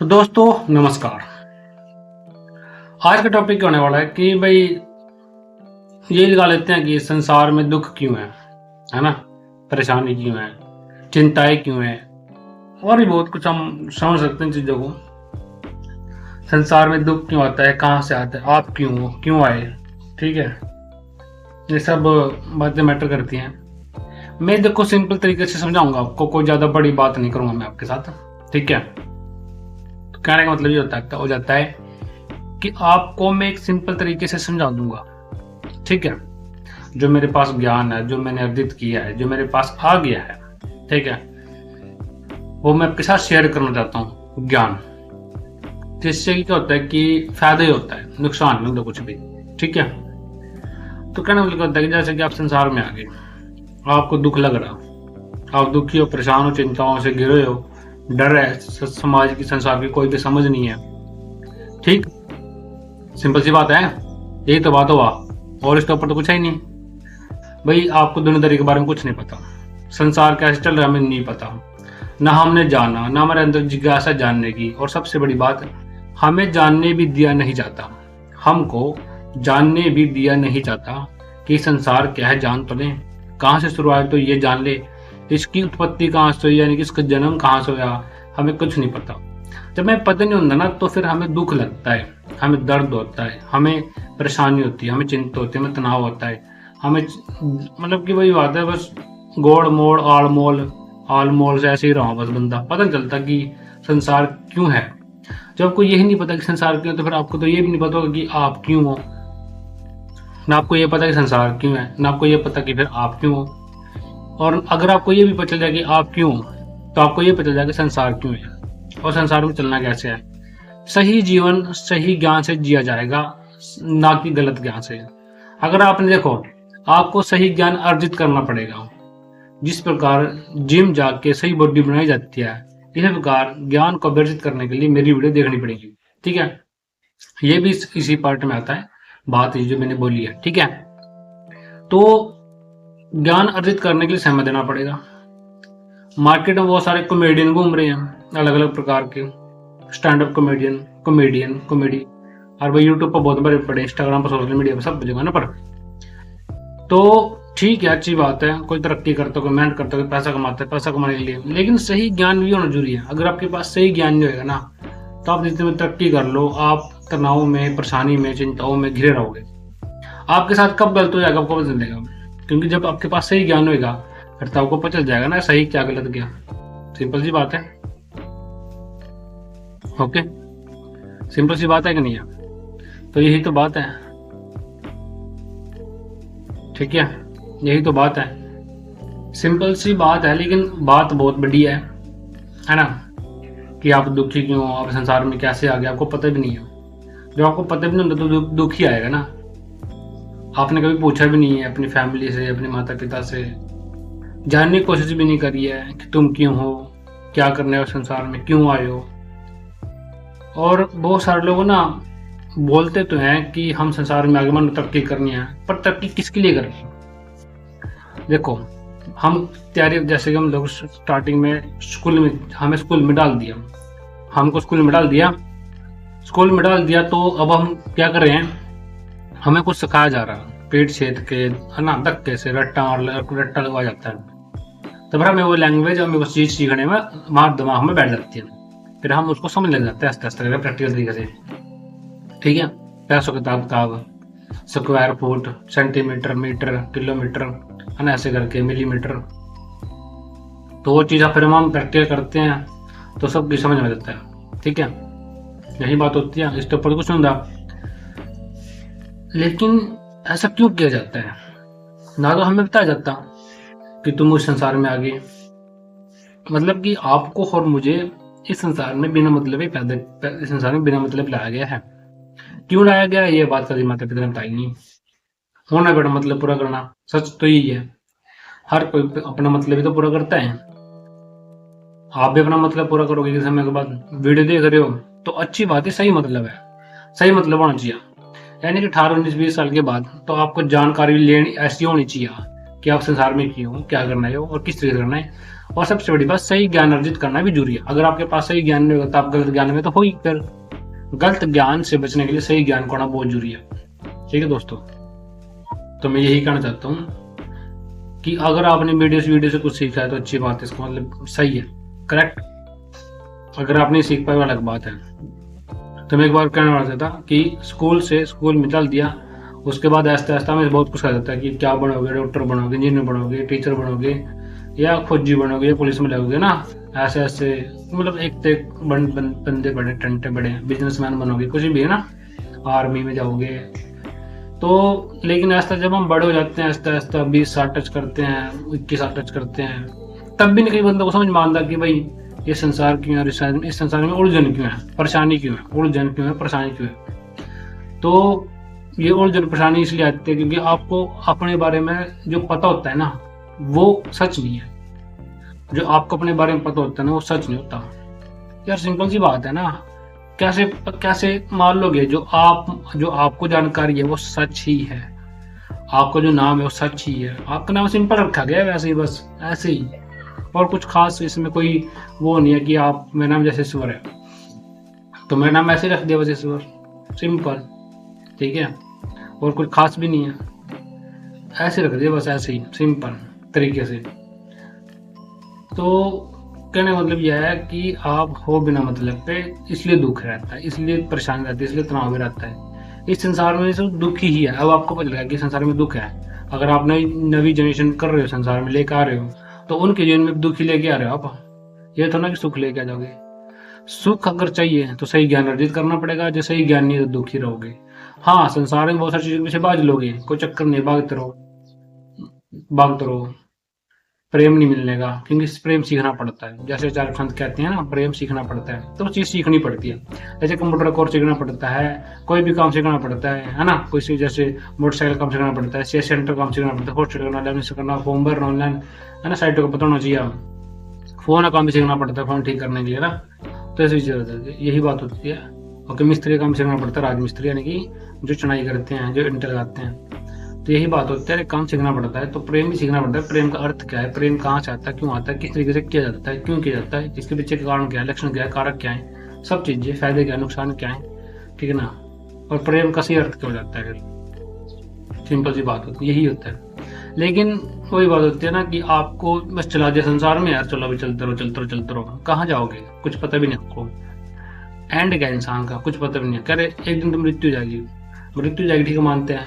तो दोस्तों नमस्कार। आज का टॉपिक क्या होने वाला है कि भाई ये लगा लेते हैं कि संसार में दुख क्यों है ना? परेशानी क्यों है, चिंताएं क्यों है, और भी बहुत कुछ हम समझ सकते हैं चीजों को। संसार में दुख क्यों आता है, कहाँ से आता है, आप क्यों हो, क्यों आए, ठीक है? ये सब बातें मैटर करती हैं। मैं देखो सिंपल तरीके से समझाऊंगा आपको, कोई ज्यादा बड़ी बात नहीं करूंगा मैं आपके साथ, ठीक है? तो कहने का मतलब ये हो जाता है कि आपको मैं एक सिंपल तरीके से समझा दूंगा, ठीक है? जो मेरे पास ज्ञान है, जो मैंने अर्जित किया है, जो मेरे पास आ गया है, ठीक है, वो मैं आपके साथ शेयर करना चाहता हूँ ज्ञान। जिससे क्या होता है कि फायदा ही होता है, नुकसान नहीं होता कुछ भी, ठीक है? तो कहने मतलब होता है कि जैसे कि आप संसार में आ गए, आपको दुख लग रहा, आप दुखी हो, परेशान हो, चिंताओं से घिरे हो, डर है, समाज की, संसार की कोई भी समझ नहीं है, ठीक? सिंपल सी बात है, यही तो बात हुआ, और इसके ऊपर तो कुछ है ही नहीं। भाई आपको दुनियादारी के बारे में कुछ नहीं पता, संसार कैसे चल रहा है हमें नहीं पता, ना हमने जाना, ना हमारे अंदर जिज्ञासा जानने की, और सबसे बड़ी बात हमें जानने भी दिया नहीं जाता, हमको जानने भी दिया नहीं जाता कि संसार क्या है, जान तो लें, कहाँ से शुरुआत तो ये जान ले, इसकी उत्पत्ति कहाँ से हुई, यानी कि इसका जन्म कहाँ से हुआ, हमें कुछ नहीं पता। जब हमें पता नहीं होता ना तो फिर हमें दुख लगता है, हमें दर्द होता है, हमें परेशानी होती है, हमें चिंता होती है, हमें तनाव होता है, हमें मतलब कि वही बात है, बस गोड़ मोड़ आल मोल से ऐसे ही रहा बस, बंदा पता नहीं चलता कि संसार क्यों है। जब आपको यही नहीं पता कि संसार क्यों है तो फिर आपको तो ये भी नहीं पता होगा कि आप क्यों हो। ना आपको ये पता कि संसार क्यों है, ना आपको ये पता कि फिर आप क्यों हो। और अगर आपको ये भी पता चल जाए कि आप क्यों हो तो आपको ये पता चल जाए कि संसार क्यों है और संसार में चलना कैसे है। सही जीवन सही ज्ञान से जिया जाएगा, ना कि गलत ज्ञान से। अगर आपने देखो, आपको सही ज्ञान अर्जित करना पड़ेगा। जिस प्रकार जिम जाके सही बॉडी बनाई जाती है, इसी प्रकार ज्ञान को अर्जित करने के लिए मेरी वीडियो देखनी पड़ेगी, ठीक है? ये भी इसी पार्ट में आता है बात, ये जो मैंने बोली है, ठीक है? तो ज्ञान अर्जित करने के लिए समय देना पड़ेगा। मार्केट में बहुत सारे कॉमेडियन घूम रहे हैं, अलग अलग प्रकार के स्टैंड अप कॉमेडियन कॉमेडी, और भाई यूट्यूब पर बहुत बड़े पड़े, इंस्टाग्राम पर, सोशल मीडिया पर, सब जगह ना पर। तो ठीक है, अच्छी बात है, कोई तरक्की करता है, कोई मेहनत करता है, कोई पैसा कमाता है, पैसा कमाने के लिए, लेकिन सही ज्ञान भी होना जरूरी है। अगर आपके पास सही ज्ञान नहीं होगा ना तो आप जितने में तरक्की कर लो, आप तनाव में, परेशानी में, चिंताओं में घिरे रहोगे। आपके साथ कब गलत हो जाएगा आपको पता चलेगा, क्योंकि जब आपके पास सही ज्ञान होगा फिर तो आपको पता चल जाएगा ना सही क्या गलत क्या। सिंपल सी बात है, ओके? सिंपल सी बात है कि नहीं है? तो यही तो बात है, ठीक है? यही तो बात है, सिंपल सी बात है, लेकिन बात बहुत बड़ी है ना? कि आप दुखी क्यों हो, आप संसार में कैसे आ गए, आपको पता भी नहीं है। जब आपको पता भी नहीं होता तो दुख ही आएगा ना। आपने कभी पूछा भी नहीं है अपनी फैमिली से, अपने माता पिता से, जानने की कोशिश भी नहीं करी है कि तुम क्यों हो, क्या करने हो संसार में, क्यों आए हो। और बहुत सारे लोग ना बोलते तो हैं कि हम संसार में आगे मन तरक्की करनी है, पर तरक्की किसके लिए करनी है? देखो, हम तैयारी, जैसे कि हम लोग स्टार्टिंग में हमें स्कूल में डाल दिया, हमको स्कूल में डाल दिया तो अब हम क्या कर रहे हैं, हमें कुछ सिखाया जा रहा है, पेट छेद के, है ना, धक्के से रट्टा लगवा जाता है, तब हमें वो लैंग्वेज, हमें वो चीज सीखने में हमारे दिमाग में बैठ जाती है, फिर हम उसको समझ लग जाते हैं आस्ते आस्ते प्रैक्टिकल तरीके से, ठीक है? पैसों किताब, square foot, centimetre, metre, kilometre, है ना, ऐसे करके मिलीमीटर। तो वो चीज़ फिर हम प्रैक्टिकल करते हैं तो सब कुछ समझ में जाता है, ठीक है? यही बात होती है, इसके ऊपर कुछ नहीं होता। लेकिन ऐसा क्यों किया जाता है? ना तो हमें बताया जाता कि तुम उस संसार में आ गए, मतलब कि आपको और मुझे इस संसार में बिना मतलब इस संसार में बिना मतलब लाया गया है। क्यों लाया गया ये बात कभी माता पिता ने बताई नहीं। होना बेटा मतलब पूरा करना, सच तो यही है। हर कोई अपना मतलब ही तो पूरा करता है। आप भी अपना मतलब पूरा करोगे किस समय के बाद। वीडियो देख रहे हो तो अच्छी बात है, सही मतलब है, सही मतलब होना चाहिए। यानी कि 18 19 20 साल के बाद तो आपको जानकारी लेनी ऐसी होनी चाहिए कि आप संसार में क्यों हो, क्या करना है और किस तरीके से करना है। और सबसे बड़ी बात, सही ज्ञान अर्जित करना भी जरूरी है। अगर आपके पास सही ज्ञान नहीं होगा तो आप गलत ज्ञान में तो हो ही। फिर गलत ज्ञान से बचने के लिए सही ज्ञान को होना बहुत जरूरी है। ठीक है दोस्तों, तो मैं यही कहना चाहता हूँ कि अगर आपने वीडियो से कुछ सीखा है तो अच्छी बात है, इसका मतलब सही है, करेक्ट। अगर आप नहीं सीख पाए वो अलग बात है। तो मैं एक बार कहने वाला था कि स्कूल में डाल दिया, उसके बाद आहिस्ता आहिस्ता हमें बहुत कुछ कहा जाता है कि क्या बनोगे, डॉक्टर बनोगे, इंजीनियर बनोगे, टीचर बनोगे, या फौजी बनोगे, या पुलिस में लगोगे ना, ऐसे ऐसे मतलब एक तो एक बंदे बड़े टंटे बड़े बिजनेसमैन बनोगे, कुछ भी है ना, आर्मी में जाओगे। तो लेकिन ऐसा जब हम बड़े हो जाते हैं, आहिस्ता आहिस्ता 20 साल टच करते हैं, 21 साल टच करते हैं, तब भी नहीं कई बंदों को समझ में आता कि भाई ये संसार क्यों है, इस संसार में उलझन क्यों है, परेशानी क्यों है, उलझन क्यों है, परेशानी क्यों है। तो ये उलझन परेशानी इसलिए आती है क्योंकि आपको अपने बारे में जो पता होता है ना वो सच नहीं है। जो आपको अपने बारे में पता होता है ना वो सच नहीं होता यार। सिंपल सी बात है ना, कैसे कैसे मान लोगे जो आपको जानकारी है वो सच ही है, आपका जो नाम है वो सच ही है, आपका नाम सिंपल रखा गया है वैसे ही, बस ऐसे ही, और कुछ खास इसमें कोई वो नहीं है कि आप, मेरा नाम जैसे ईश्वर है तो मेरा नाम ऐसे रख दिया बस ईश्वर, सिंपल, ठीक है, और कुछ खास भी नहीं है, ऐसे रख दिया बस ऐसे ही सिंपल तरीके से। तो कहने का मतलब यह है कि आप हो बिना मतलब पे, इसलिए दुख रहता है, इसलिए परेशानी रहती है, इसलिए तनाव भी रहता है। इस संसार में सिर्फ दुख ही है। अब आपको पता लगा कि संसार में दुख है, अगर आप नवी जनरेशन कर रहे हो, संसार में लेकर आ रहे हो, तो उनके जीवन में दुख ही लेके आ रहे हो आप। ये तो ना कि सुख लेके आ जाओगे। सुख अगर चाहिए तो सही ज्ञान अर्जित करना पड़ेगा, जो सही ज्ञान नहीं है तो दुखी रहोगे। हाँ, संसार में बहुत सारी चीजों के पीछे भाग लोगे, कोई चक्कर नहीं, भागते रहो भागते रहो। प्रेम नहीं मिलने का, क्योंकि प्रेम सीखना पड़ता है। जैसे चार संत कहते हैं ना, प्रेम सीखना पड़ता है, तो वो चीज सीखनी पड़ती है। जैसे कंप्यूटर कोर्स सीखना पड़ता है, कोई भी काम सीखना पड़ता है ना, कोई सी जैसे मोटरसाइकिल काम सीखना पड़ता है, शेयर सेंटर काम सीखना पड़ता है, हॉस्टल करना, लैमिनेशन करना, फॉर्म भरना ऑनलाइन, है ना, साइटों का पता होना चाहिए। फोन का काम भी सीखना पड़ता है, फोन ठीक करने के लिए ना, तो ऐसी चीज यही बात होती है। और मिस्त्री का काम सीखना पड़ता है, राजमिस्त्री यानी कि जो चुनाई करते हैं, जो इंटर लगाते हैं, तो यही बात होती है, काम सीखना पड़ता है। तो प्रेम भी सीखना पड़ता है। प्रेम का अर्थ क्या है, प्रेम कहाँ से आता है, क्यों आता है, किस तरीके से किया जाता है, क्यों किया जाता है, इसके पीछे के कारण क्या है, लक्षण क्या है, कारक क्या है, सब चीजें, फायदे क्या है, नुकसान क्या है, ठीक है ना। और प्रेम का सही अर्थ क्या हो जाता है, फिर सिंपल सी बात होती है, यही होता है। लेकिन वही बात होती है ना कि आपको बस चला दिया संसार में, यार चलो अभी चलते रहो चलते रहो चलते रहो, कहाँ जाओगे, कुछ पता भी नहीं आपको। एंड क्या इंसान का कुछ पता भी नहीं है। कह रहे एक दिन तो मृत्यु जाएगी, मृत्यु जाएगी, ठीक है, मानते हैं,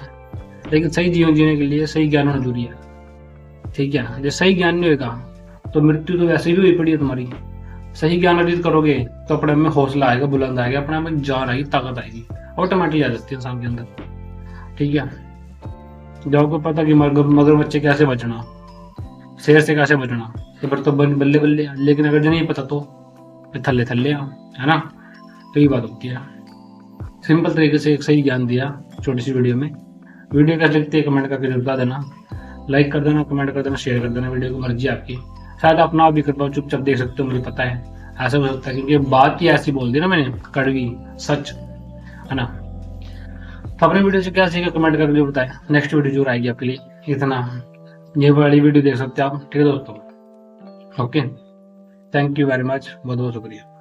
लेकिन सही जीवन जीने के लिए सही ज्ञान होना जरूरी है, ठीक है ना। जब सही ज्ञान नहीं होगा तो मृत्यु तो वैसे भी हुई पड़ी है तुम्हारी। सही ज्ञान अर्जित करोगे तो अपने में हौसला आएगा, बुलंद आएगा, अपने में जान आएगी, ताकत आएगी, ऑटोमेटिकली आ जाती है इंसान के अंदर, ठीक है। जब आपको पता कि मगरमच्छ कैसे बचना, शेर से कैसे बचना, ये पर तो बल्ले बल्ले, लेकिन अगर जो नहीं पता तो थल्ले थल्ले, है ना। तो ये बात होती है। सिंपल तरीके से एक सही ज्ञान दिया छोटी सी वीडियो में। वीडियो कैसे लगती है कमेंट करके जरूर बता देना, लाइक कर देना, कमेंट कर देना, शेयर कर देना। वीडियो की मर्जी आपकी, शायद आप ना भी कर पाओ, चुपचाप देख सकते हो, मुझे पता है ऐसा हो सकता है, क्योंकि बात ही ऐसी बोल दी ना मैंने, कड़वी सच, है ना। तो अपने वीडियो से क्या सीखा कमेंट करके जरूर बताएं। नेक्स्ट वीडियो जरूर आएगी आपके लिए। इतना ये वाली वीडियो देख सकते हैं आप, ठीक है दोस्तों। Okay, thank you very much, बहुत बहुत शुक्रिया।